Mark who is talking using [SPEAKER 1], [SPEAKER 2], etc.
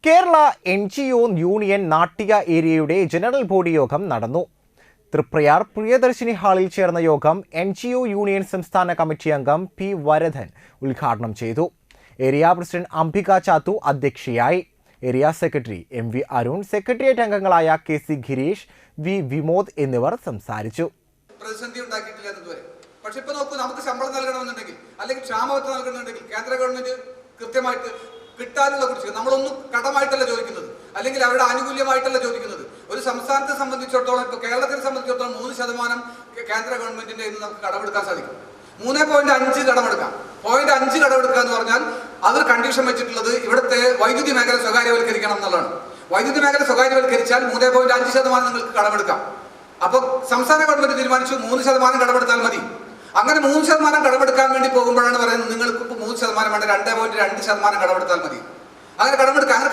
[SPEAKER 1] Kerala NGO union Nattika ഏരിയയുടെ general body യോഗം നടന്നു. തൃപ്രയാർ പ്രിയദർശിനി ഹാളിൽ ചേർന്ന യോഗം NGO യൂണിയൻ സംസ്ഥാന കമ്മിറ്റി അംഗം P. വരദൻ ഉദ്ഘാടനം ചെയ്തു. ഏരിയ പ്രസിഡന്റ് അംബിക ചാത്തു അധ്യക്ഷയായി. Area secretary MV Arun, secretariat അംഗങ്ങളായ KC ഗിരീഷ്, V. വിമോദ് എന്നിവർ സംസാരിച്ചു.
[SPEAKER 2] പക്ഷെ ഇപ്പൊ നോക്കൂ, നമുക്ക് ശമ്പളം നൽകണമെന്നുണ്ടെങ്കിൽ അല്ലെങ്കിൽ ക്ഷാമബത്ത നൽകണമെന്നുണ്ടെങ്കിൽ കേന്ദ്ര ഗവൺമെന്റ് കൃത്യമായിട്ട് കിട്ടാനുള്ള കുറിച്ച് നമ്മളൊന്നും കടമായിട്ടല്ല ചോദിക്കുന്നത്, അല്ലെങ്കിൽ അവരുടെ ആനുകൂല്യമായിട്ടല്ല ചോദിക്കുന്നത്. ഒരു സംസ്ഥാനത്തെ സംബന്ധിച്ചിടത്തോളം, ഇപ്പൊ കേരളത്തെ സംബന്ധിച്ചിടത്തോളം 3% കേന്ദ്ര ഗവൺമെന്റിന്റെ ഇന്ന് നമുക്ക് കടമെടുക്കാൻ സാധിക്കും. 3.5 കടമെടുക്കാം. 0.5 കടമെടുക്കുക എന്ന് പറഞ്ഞാൽ അതൊരു കണ്ടീഷൻ വെച്ചിട്ടുള്ളത് ഇവിടുത്തെ വൈദ്യുതി മേഖല സ്വകാര്യവൽക്കരിക്കണം എന്നുള്ളതാണ്. വൈദ്യുതി മേഖല സ്വകാര്യവൽക്കരിച്ചാൽ 3.5% നിങ്ങൾക്ക് കടമെടുക്കാം. അപ്പൊ സംസ്ഥാന ഗവൺമെന്റ് തീരുമാനിച്ചു 3% കടമെടുത്താൽ മതി. അങ്ങനെ 3% കടമെടുക്കാൻ വേണ്ടി പോകുമ്പോഴാണ് പറയുന്നത് നിങ്ങൾക്ക് ഇപ്പോൾ 3% വേണ്ട, 2.2% കടമെടുത്താൽ മതി. അങ്ങനെ കടമെടുക്കുക. അങ്ങനെ